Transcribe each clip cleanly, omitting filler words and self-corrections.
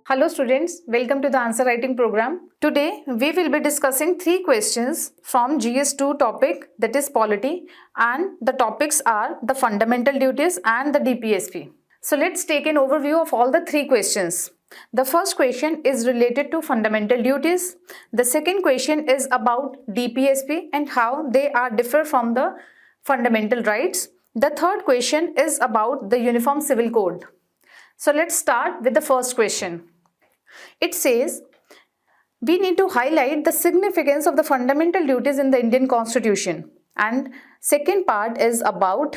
Hello students, welcome to the answer writing program. Today we will be discussing 3 questions from GS2 topic, that is polity, and the topics are the fundamental duties and the DPSP. So let's take an overview of all the 3 questions. The first question is related to fundamental duties. The second question is about DPSP and how they are differ from the fundamental rights. The third question is about the Uniform Civil Code. So let's start with the first question. It says, we need to highlight the significance of the fundamental duties in the Indian Constitution. And second part is about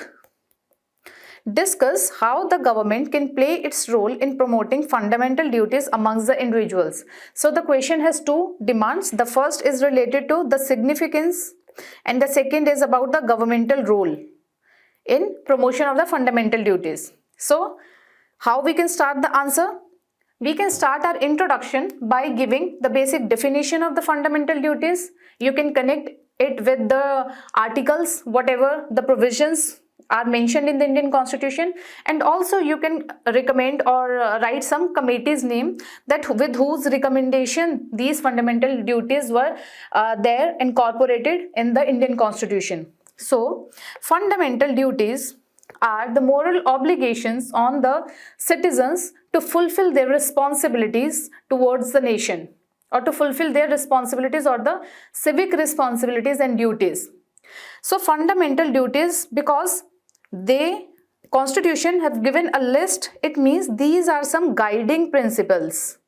discuss how the government can play its role in promoting fundamental duties amongst the individuals. So the question has 2 demands. The first is related to the significance and the second is about the governmental role in promotion of the fundamental duties. So how we can start the answer? We can start our introduction by giving the basic definition of the fundamental duties. You can connect it with the articles, whatever the provisions are mentioned in the Indian Constitution, and also you can recommend or write some committee's name that with whose recommendation these fundamental duties were there incorporated in the Indian Constitution. So fundamental duties are the moral obligations on the citizens to fulfill their responsibilities towards the nation, or to fulfill their responsibilities or the civic responsibilities and duties. So fundamental duties, because they Constitution have given a list, it means these are some guiding principles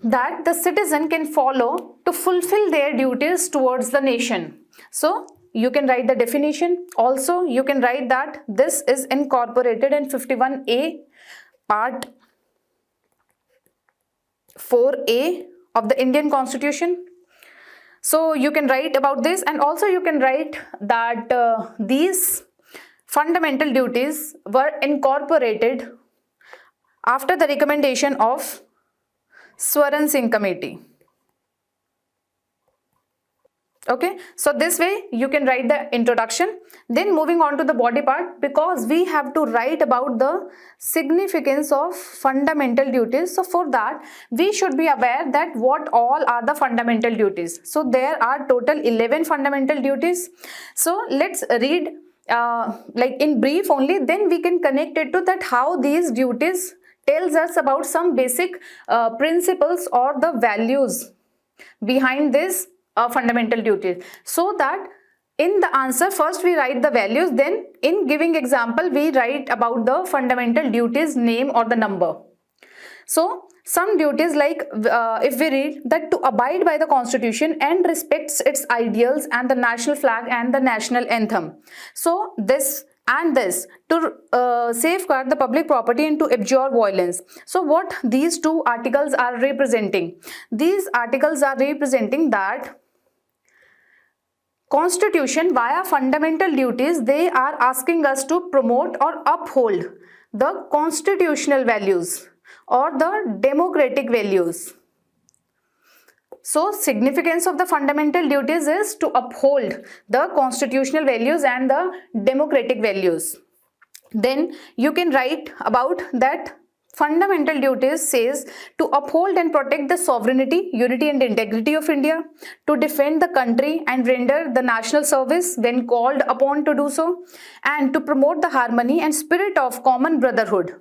that the citizen can follow to fulfill their duties towards the nation. So you can write the definition. Also you can write that this is incorporated in 51A part 4A of the Indian Constitution. So you can write about this, and also you can write that these fundamental duties were incorporated after the recommendation of Swaran Singh Committee. Okay, so this way you can write the introduction. Then moving on to the body part, because we have to write about the significance of fundamental duties. So for that we should be aware that what all are the fundamental duties. So there are total 11 fundamental duties. So let's read like in brief only, then we can connect it to that how these duties tells us about some basic principles or the values behind this fundamental duties. So that in the answer first we write the values, then in giving example we write about the fundamental duties name or the number. So some duties like if we read that to abide by the Constitution and respects its ideals and the national flag and the national anthem. So this and this to safeguard the public property and to abjure violence. So what these 2 articles are representing? These articles are representing that Constitution via fundamental duties, they are asking us to promote or uphold the constitutional values or the democratic values. So significance of the fundamental duties is to uphold the constitutional values and the democratic values. Then you can write about that fundamental duties says to uphold and protect the sovereignty, unity and integrity of India, to defend the country and render the national service when called upon to do so, and to promote the harmony and spirit of common brotherhood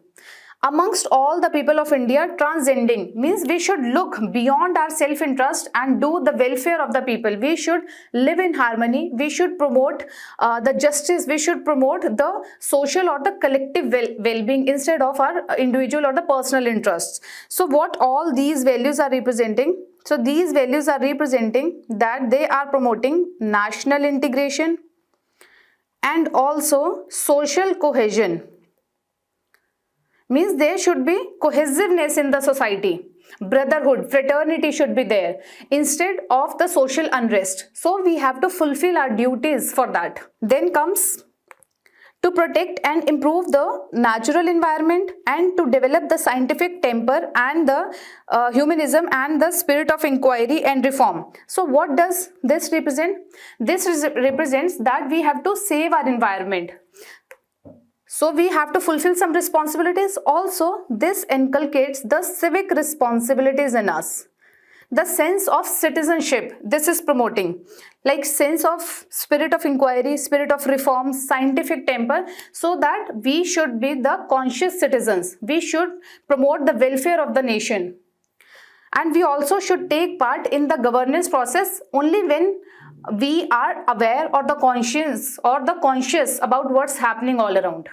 amongst all the people of India. Transcending means we should look beyond our self-interest and do the welfare of the people. We should live in harmony. We should promote the justice. We should promote the social or the collective well-being instead of our individual or the personal interests. So what all these values are representing? So these values are representing that they are promoting national integration and also social cohesion. Means there should be cohesiveness in the society. Brotherhood, fraternity should be there instead of the social unrest. So we have to fulfill our duties for that. Then comes to protect and improve the natural environment, and to develop the scientific temper and the humanism and the spirit of inquiry and reform. So what does this represent? This represents that we have to save our environment. So we have to fulfill some responsibilities. Also, this inculcates the civic responsibilities in us. The sense of citizenship, this is promoting, like sense of spirit of inquiry, spirit of reform, scientific temper, so that we should be the conscious citizens. We should promote the welfare of the nation. And we also should take part in the governance process only when we are aware or the conscious about what's happening all around.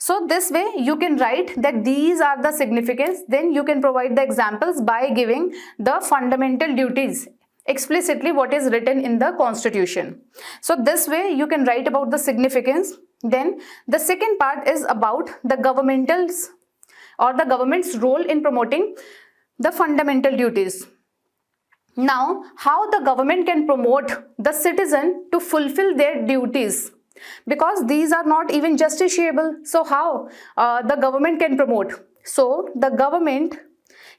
So this way you can write that these are the significance. Then you can provide the examples by giving the fundamental duties explicitly what is written in the constitution. So this way you can write about the significance. Then the second part is about the government's role in promoting the fundamental duties. Now, how the government can promote the citizen to fulfill their duties, because these are not even justiciable. So how the government can promote? So the government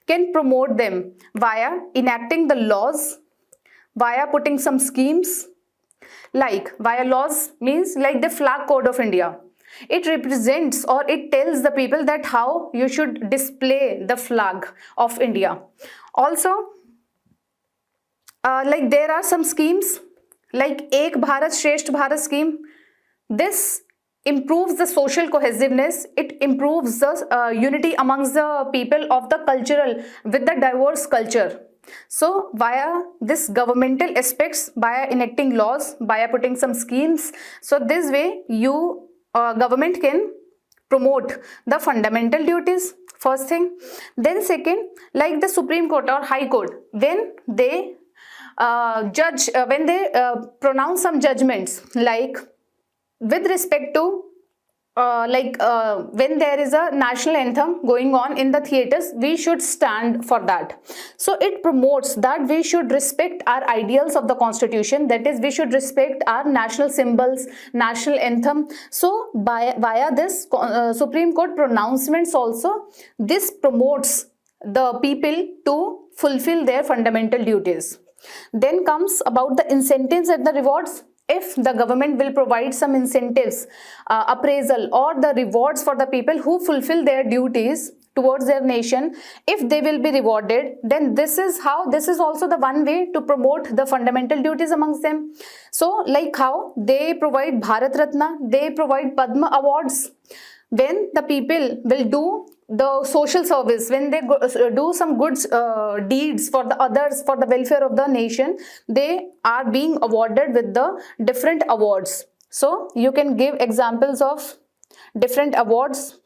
can promote them via enacting the laws, via putting some schemes, like via laws means like the flag code of India. It represents or it tells the people that how you should display the flag of India. Also, like there are some schemes like Ek Bharat Shresth Bharat scheme. This improves the social cohesiveness. It improves the unity amongst the people of the cultural with the diverse culture. So via this governmental aspects, via enacting laws, via putting some schemes, so this way you government can promote the fundamental duties, first thing. Then second, like the Supreme Court or High Court, when they pronounce some judgments, like with respect to when there is a national anthem going on in the theaters, we should stand for that. So it promotes that we should respect our ideals of the constitution, that is we should respect our national symbols, national anthem. So via this Supreme Court pronouncements also, this promotes the people to fulfill their fundamental duties. Then comes about the incentives and the rewards. If the government will provide some incentives, appraisal or the rewards for the people who fulfill their duties towards their nation, if they will be rewarded, then this is also the one way to promote the fundamental duties amongst them. So like how they provide Bharat Ratna, they provide Padma awards. When the people will do the social service, when they do some good deeds for the others, for the welfare of the nation, they are being awarded with the different awards. So you can give examples of different awards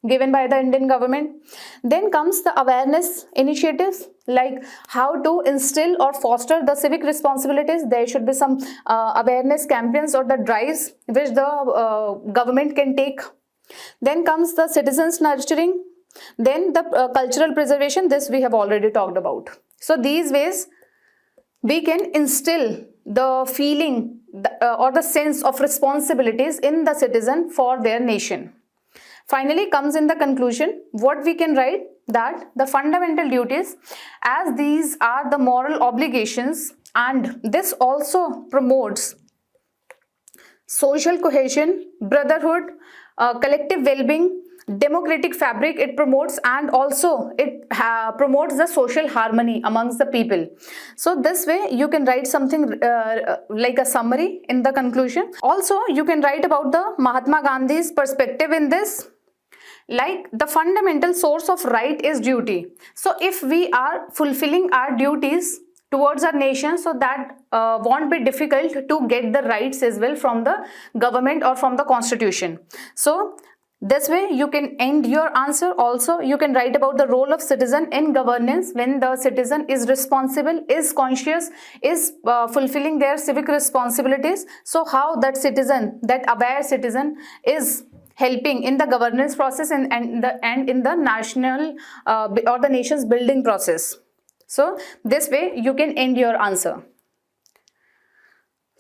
given by the Indian government. Then comes the awareness initiatives, like how to instill or foster the civic responsibilities. There should be some awareness campaigns or the drives which the government can take. Then comes the citizens nurturing. Then the cultural preservation, this we have already talked about. So these ways we can instill the feeling or the sense of responsibilities in the citizen for their nation. Finally comes in the conclusion, what we can write, that the fundamental duties, as these are the moral obligations, and this also promotes social cohesion, brotherhood, collective well-being, democratic fabric it promotes, and also it promotes the social harmony amongst the people. So this way you can write something like a summary in the conclusion. Also you can write about the Mahatma Gandhi's perspective in this, like the fundamental source of right is duty. So if we are fulfilling our duties towards our nation, so that won't be difficult to get the rights as well from the government or from the constitution. So this way you can end your answer. Also you can write about the role of citizen in governance, when the citizen is responsible, is conscious, is fulfilling their civic responsibilities. So how that citizen, that aware citizen, is helping in the governance process and in the national or the nation's building process. So this way you can end your answer.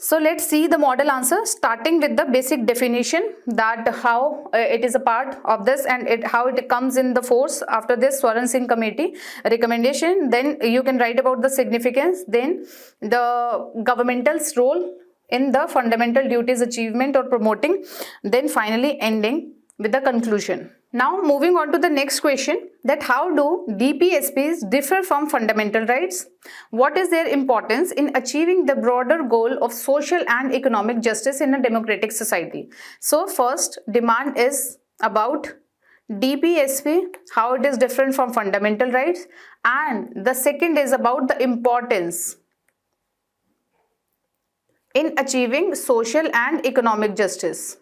So let's see the model answer, starting with the basic definition, that how it is a part of this and how it comes in the force after this Swaran Singh committee recommendation. Then you can write about the significance, then the governmental's role in the fundamental duties achievement or promoting, then finally ending with the conclusion. Now moving on to the next question, that how do DPSPs differ from fundamental rights? What is their importance in achieving the broader goal of social and economic justice in a democratic society? So first demand is about DPSP, how it is different from fundamental rights, and the second is about the importance in achieving social and economic justice.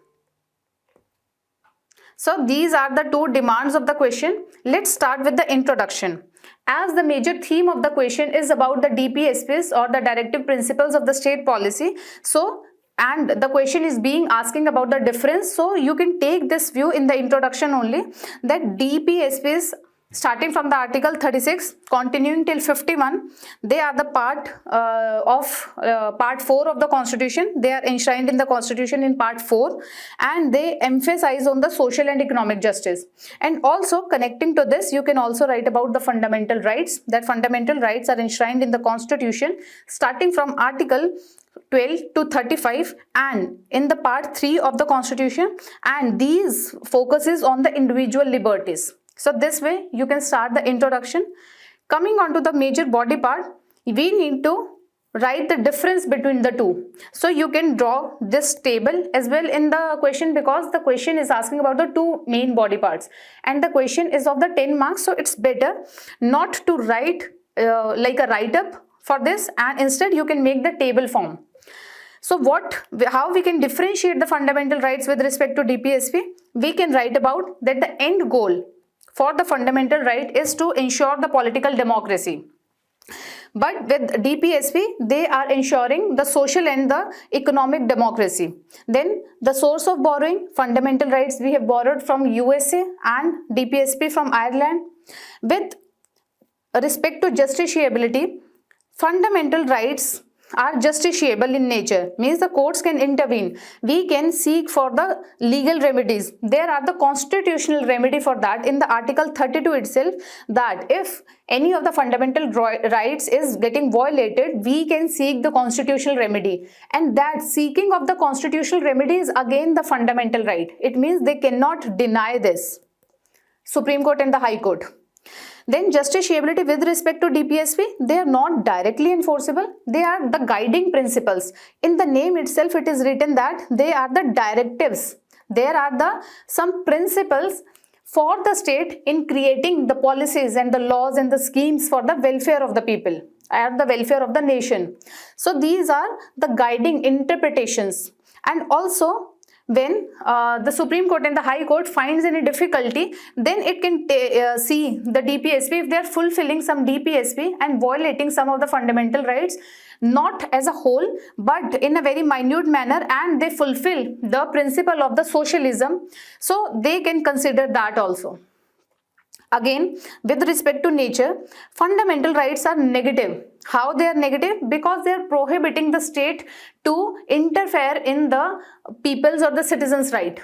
So these are the two demands of the question. Let's start with the introduction. As the major theme of the question is about the DPSPs or the directive principles of the state policy, so and the question is being asking about the difference, so you can take this view in the introduction only, that DPSPs starting from the article 36 continuing till 51, they are the part of part 4 of the constitution. They are enshrined in the constitution in part 4, and they emphasize on the social and economic justice. And also connecting to this, you can also write about the fundamental rights, that fundamental rights are enshrined in the constitution starting from article 12 to 35 and in the part 3 of the constitution, and these focuses on the individual liberties. So this way you can start the introduction. Coming on to the major body part, we need to write the difference between the two. So you can draw this table as well in the question, because the question is asking about the two main body parts and the question is of the 10 marks. So it's better not to write like a write-up for this, and instead you can make the table form. So how we can differentiate the fundamental rights with respect to DPSP? We can write about that the end goal for the fundamental right is to ensure the political democracy. But with DPSP, they are ensuring the social and the economic democracy. Then the source of borrowing, fundamental rights we have borrowed from USA and DPSP from Ireland. With respect to justiciability, fundamental rights are justiciable in nature, means the courts can intervene. We can seek for the legal remedies. There are the constitutional remedy for that in the article 32 itself, that if any of the fundamental rights is getting violated, we can seek the constitutional remedy, and that seeking of the constitutional remedy is again the fundamental right. It means they cannot deny this, Supreme Court and the High Court. Then justiciability with respect to DPSP, they are not directly enforceable. They are the guiding principles. In the name itself, it is written that they are the directives. There are some principles for the state in creating the policies and the laws and the schemes for the welfare of the people and the welfare of the nation. So these are the guiding interpretations. And also, when the Supreme Court and the High Court finds any difficulty, then it can see the DPSP if they are fulfilling some DPSP and violating some of the fundamental rights, not as a whole but in a very minute manner, and they fulfill the principle of the socialism, so they can consider that also. Again, with respect to nature, fundamental rights are negative. How they are negative? Because they are prohibiting the state to interfere in the people's or the citizens' right.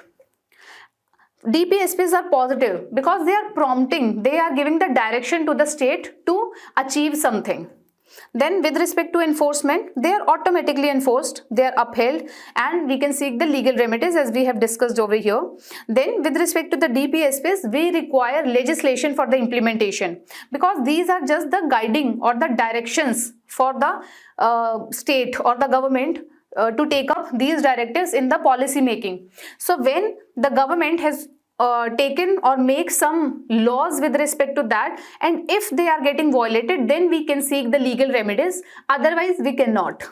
DPSPs are positive because they are prompting, they are giving the direction to the state to achieve something. Then with respect to enforcement, they are automatically enforced, they are upheld, and we can seek the legal remedies as we have discussed over here. Then with respect to the DPSPs, we require legislation for the implementation, because these are just the guiding or the directions for the state or the government to take up these directives in the policy making. So when the government has taken or make some laws with respect to that, and if they are getting violated, then we can seek the legal remedies, otherwise we cannot.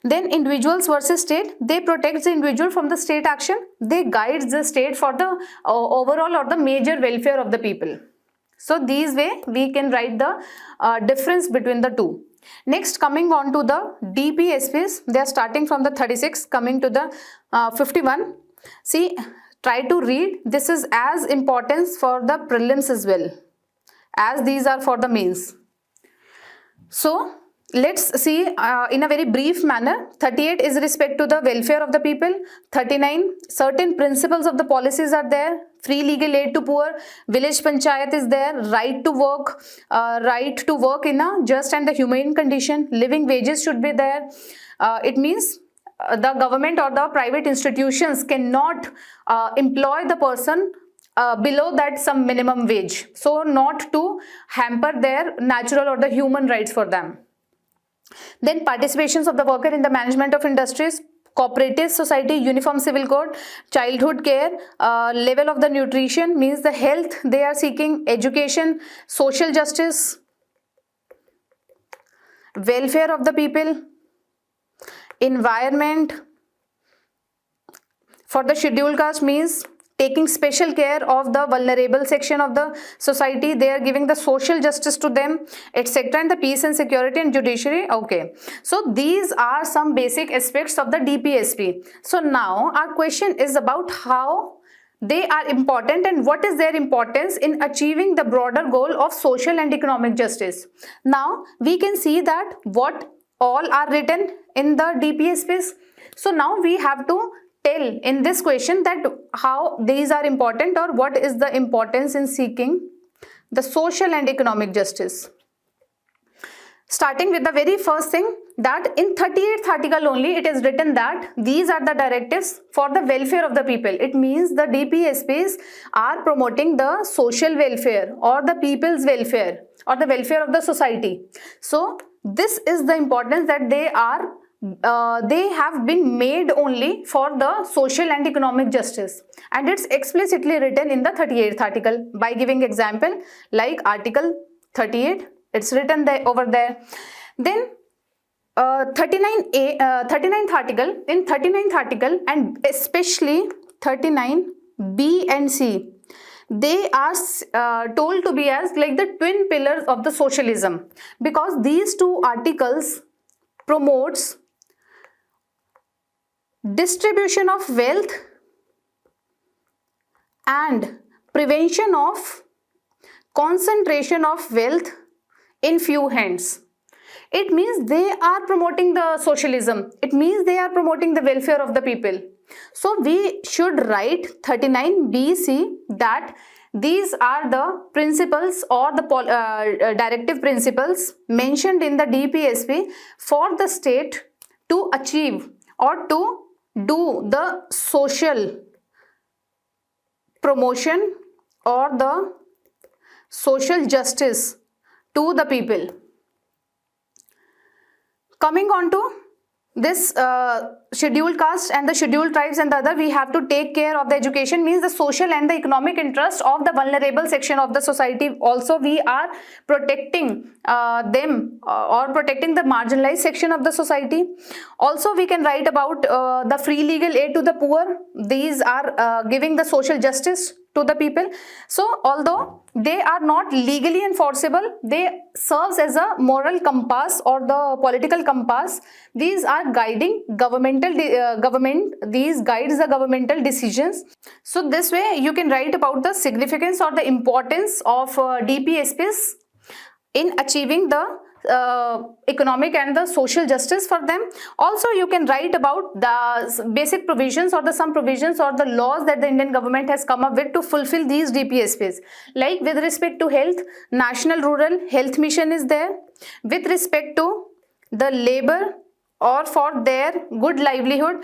Then individuals versus state, they protect the individual from the state action, they guide the state for the overall or the major welfare of the people. So these way we can write the difference between the two. Next, coming on to the DPSPs, they are starting from the 36 coming to the 51. See, try to read. This is as importance for the prelims as well as these are for the mains. So let's see in a very brief manner. 38 is respect to the welfare of the people. 39, certain principles of the policies are there. Free legal aid to poor, village panchayat is there, right to work in a just and the humane condition, living wages should be there. It means the government or the private institutions cannot employ the person below that some minimum wage, so not to hamper their natural or the human rights for them. Then participations of the worker in the management of industries, cooperative society, uniform civil code, childhood care, level of the nutrition means the health they are seeking, education, social justice, welfare of the people, environment. For the scheduled caste means taking special care of the vulnerable section of the society, they are giving the social justice to them, etc. And the peace and security and judiciary. Okay, so these are some basic aspects of the DPSP. So now our question is about how they are important and what is their importance in achieving the broader goal of social and economic justice. Now we can see that what all are written in the DPSPs. So now we have to tell in this question that how these are important or what is the importance in seeking the social and economic justice. Starting with the very first thing, that in 38th article only it is written that these are the directives for the welfare of the people. It means the DPSPs are promoting the social welfare or the people's welfare or the welfare of the society. So this is the importance that they have been made only for the social and economic justice, and it's explicitly written in the 38th article by giving example like article 38, it's written there over there. Then 39th article, in 39th article and especially 39B and C, they are told to be as like the twin pillars of the socialism, because these two articles promotes distribution of wealth and prevention of concentration of wealth in few hands. It means they are promoting the socialism. It means they are promoting the welfare of the people. So we should write 39BC that these are the principles or the directive principles mentioned in the DPSP for the state to achieve or to do the social promotion or the social justice to the people. Coming on to this scheduled caste and the scheduled tribes and the other, we have to take care of the education, means the social and the economic interest of the vulnerable section of the society. Also we are protecting them or protecting the marginalized section of the society. Also we can write about the free legal aid to the poor. These are giving the social justice to the people. So although they are not legally enforceable, they serves as a moral compass or the political compass. These are guiding these guides the governmental decisions. So this way you can write about the significance or the importance of DPSPs in achieving the economic and the social justice for them. Also you can write about the basic provisions or the some provisions or the laws that the Indian government has come up with to fulfill these DPSPs. Like with respect to health, National Rural Health Mission is there. With respect to the labor or for their good livelihood,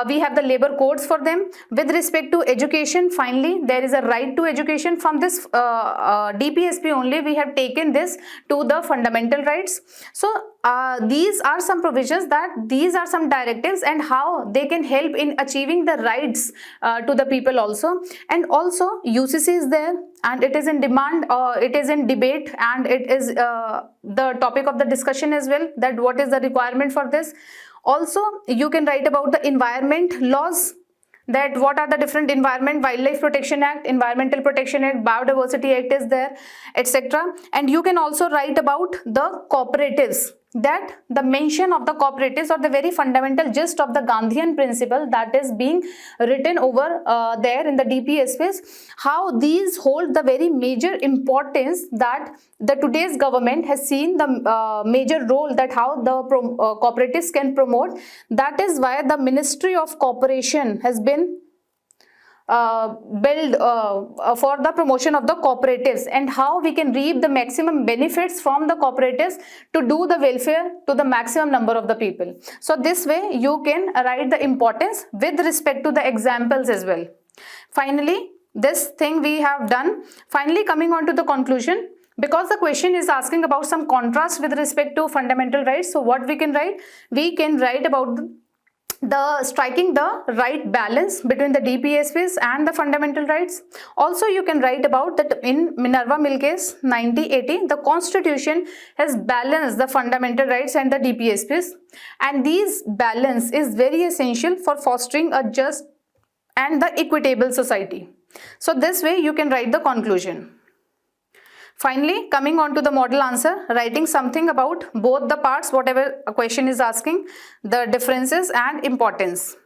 we have the labor codes for them. With respect to education, finally there is a right to education. From this DPSP only we have taken this to the fundamental rights. So these are some provisions, that these are some directives and how they can help in achieving the rights to the people also. And also UCC is there and it is in demand, it is in debate, and it is the topic of the discussion as well, that what is the requirement for this. Also you can write about the environment laws, that what are the different Environment Wildlife Protection Act, Environmental Protection Act, Biodiversity Act is there, etc. And you can also write about the cooperatives, that the mention of the cooperatives or the very fundamental gist of the Gandhian principle that is being written over there in the DPSPs, how these hold the very major importance, that the today's government has seen the major role that how the cooperatives can promote. That is why the Ministry of Cooperation has been build for the promotion of the cooperatives, and how we can reap the maximum benefits from the cooperatives to do the welfare to the maximum number of the people. So this way you can write the importance with respect to the examples as well. Finally, this thing we have done. Finally, coming on to the conclusion, because the question is asking about some contrast with respect to fundamental rights, so what we can write? We can write about the striking the right balance between the DPSPs and the fundamental rights. Also, you can write about that in Minerva Mill case 1980, the constitution has balanced the fundamental rights and the DPSPs, and this balance is very essential for fostering a just and the equitable society. So this way you can write the conclusion. Finally, coming on to the model answer, writing something about both the parts, whatever a question is asking, the differences and importance.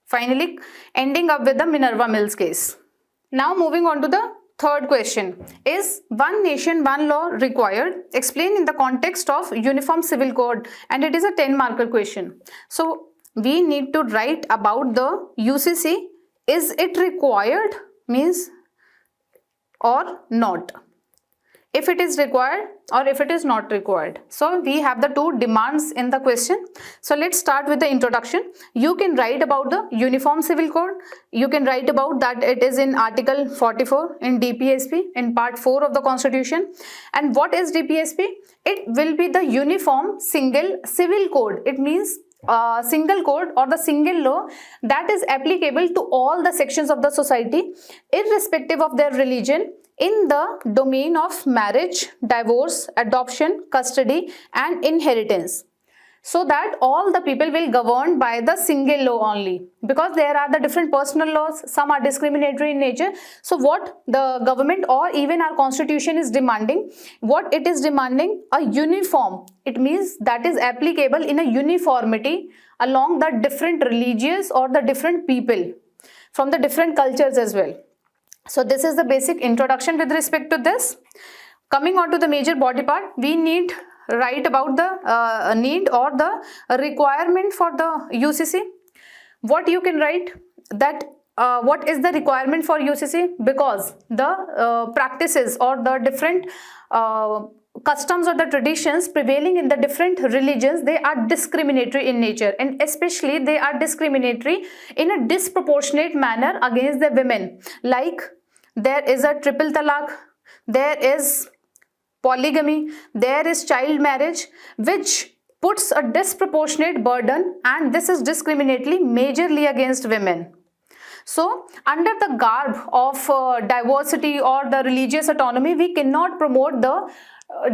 Finally, ending up with the Minerva Mills case. Now moving on to the third question. Is one nation, one law required? Explain in the context of Uniform Civil Code, and it is a 10-marker question. So we need to write about the UCC. Is it required means or not? If it is required or if it is not required. So we have the two demands in the question. So let's start with the introduction. You can write about the Uniform Civil Code. You can write about that it is in Article 44 in DPSP in Part 4 of the Constitution. And what is DPSP? It will be the Uniform Single Civil Code. It means single code or the single law that is applicable to all the sections of the society, irrespective of their religion, in the domain of marriage, divorce, adoption, custody and inheritance, so that all the people will govern by the single law only, because there are the different personal laws, some are discriminatory in nature. So what the government or even our constitution is demanding, what it is demanding, a uniform, it means that is applicable in a uniformity along the different religious or the different people from the different cultures as well. So this is the basic introduction with respect to this. Coming on to the major body part, we need write about the need or the requirement for the UCC. What you can write that what is the requirement for UCC? Because the practices or the different customs or the traditions prevailing in the different religions, they are discriminatory in nature, and especially they are discriminatory in a disproportionate manner against the women. Like there is a triple talaq, there is polygamy, there is child marriage, which puts a disproportionate burden, and this is discriminatory majorly against women. So under the garb of diversity or the religious autonomy, we cannot promote the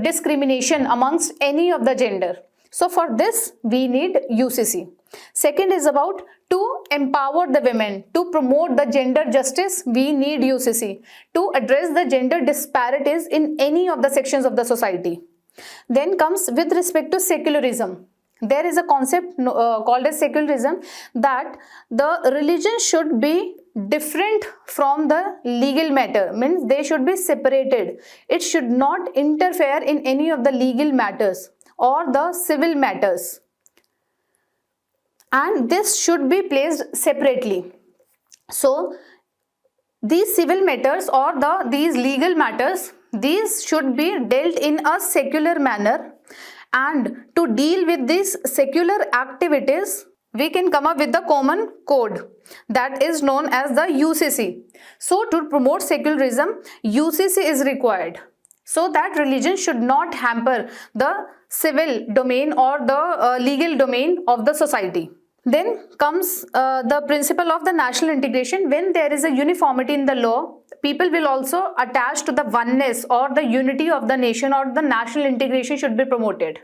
discrimination amongst any of the gender. So for this we need UCC. Second is about to empower the women, to promote the gender justice, we need UCC. To address the gender disparities in any of the sections of the society. Then comes with respect to secularism. There is a concept called as secularism, that the religion should be different from the legal matter, means they should be separated. It should not interfere in any of the legal matters or the civil matters, and this should be placed separately. So these civil matters or these legal matters, these should be dealt in a secular manner, and to deal with these secular activities we can come up with the common code that is known as the UCC. So to promote secularism, UCC is required, so that religion should not hamper the civil domain or the legal domain of the society. Then comes the principle of the national integration. When there is a uniformity in the law, people will also attach to the oneness or the unity of the nation, or the national integration should be promoted.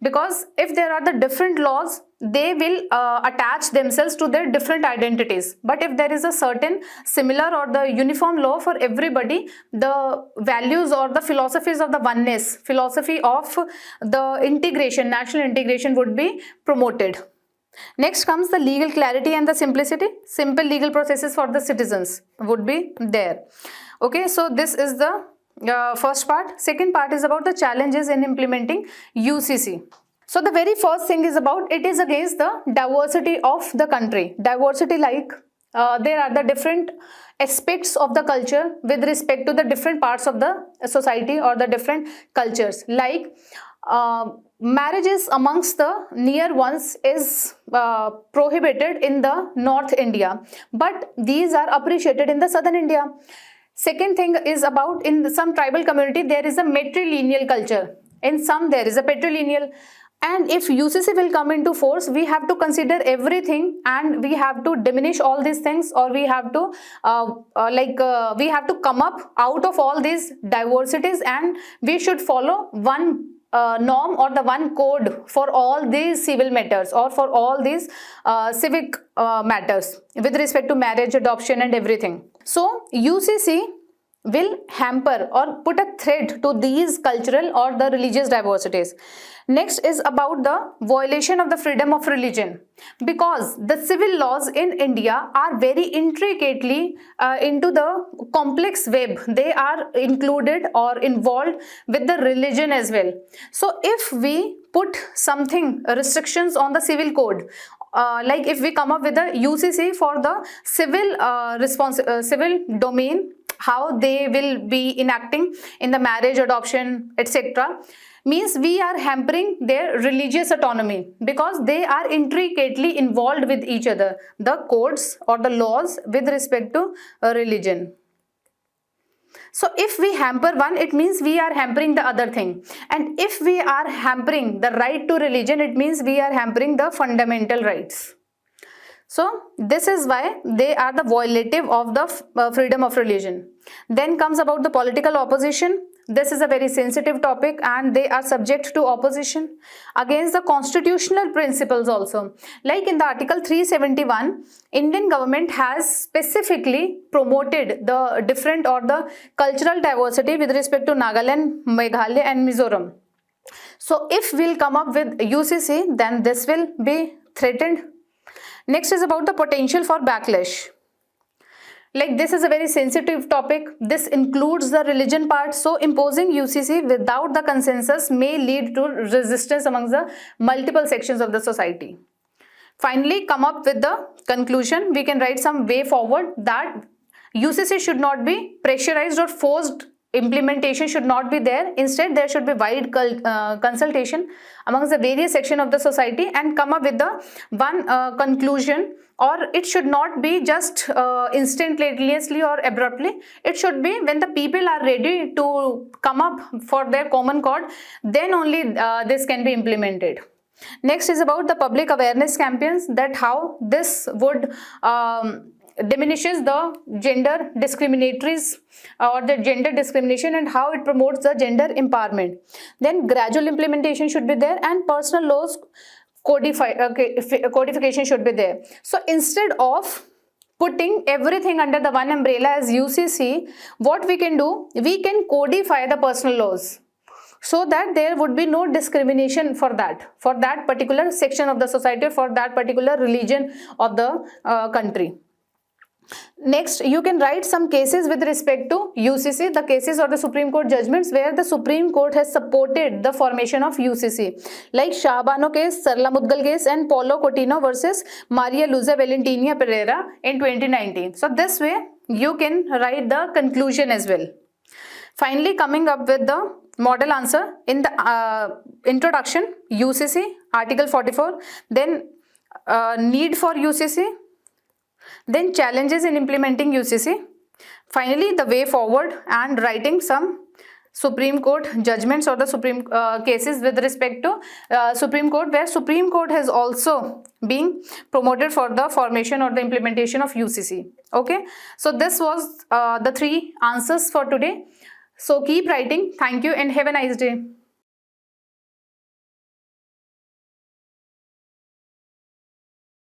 because if there are the different laws, they will attach themselves to their different identities. But if there is a certain similar or the uniform law for everybody, the values or the philosophies of the oneness, philosophy of the integration, national integration would be promoted. Next comes the legal clarity and the simplicity. Simple legal processes for the citizens would be there. Okay, so this is the first part. Second part is about the challenges in implementing UCC. So the very first thing is about, it is against the diversity of the country. Diversity, like there are the different aspects of the culture with respect to the different parts of the society or the different cultures. Like marriages amongst the near ones is prohibited in the North India, but these are appreciated in the Southern India. Second thing is about, in some tribal community there is a matrilineal culture, in some there is a patrilineal. And if UCC will come into force, we have to consider everything and we have to diminish all these things, or we have to we have to come up out of all these diversities, and we should follow one norm or the one code for all these civil matters or for all these civic matters with respect to marriage, adoption and everything. So UCC will hamper or put a threat to these cultural or the religious diversities. Next is about the violation of the freedom of religion, because the civil laws in India are very intricately into the complex web. They are included or involved with the religion as well. So if we put something restrictions on the civil code, like if we come up with a UCC for the civil domain, how they will be enacting in the marriage, adoption, etc., means we are hampering their religious autonomy, because they are intricately involved with each other, the codes or the laws with respect to religion. So if we hamper one, it means we are hampering the other thing. And if we are hampering the right to religion, it means we are hampering the fundamental rights. So this is why they are the violative of the freedom of religion. Then comes about the political opposition. This is a very sensitive topic and they are subject to opposition against the constitutional principles also. Like in the Article 371, Indian government has specifically promoted the different or the cultural diversity with respect to Nagaland, Meghalaya and Mizoram. So if we'll come up with UCC, then this will be threatened. Next is about the potential for backlash. Like this is a very sensitive topic. This includes the religion part. So imposing UCC without the consensus may lead to resistance amongst the multiple sections of the society. Finally, come up with the conclusion. We can write some way forward that UCC should not be pressurized or forced. Implementation should not be there. Instead, there should be wide consultation amongst the various sections of the society and come up with the one conclusion. Or it should not be just instantaneously or abruptly. It should be when the people are ready to come up for their common cause, then only this can be implemented. Next is about the public awareness campaigns, that how this would diminishes the gender discriminatories or the gender discrimination and how it promotes the gender empowerment. Then gradual implementation should be there and personal laws codification should be there. So instead of putting everything under the one umbrella as UCC, what we can do, we can codify the personal laws so that there would be no discrimination for that particular section of the society, for that particular religion of the country. Next, you can write some cases with respect to UCC, the cases or the Supreme Court judgments where the Supreme Court has supported the formation of UCC, like Shahbano case, Sarla Mudgal case and Paulo Coutinho versus Maria Luisa Valentina Pereira in 2019. So this way you can write the conclusion as well. Finally, coming up with the model answer in the introduction, UCC, Article 44, then need for UCC, then challenges in implementing UCC, finally the way forward and writing some Supreme Court judgments or the Supreme cases with respect to Supreme Court, where Supreme Court has also been promoted for the formation or the implementation of UCC. Okay, so this was the 3 answers for today. So keep writing. Thank you and have a nice day.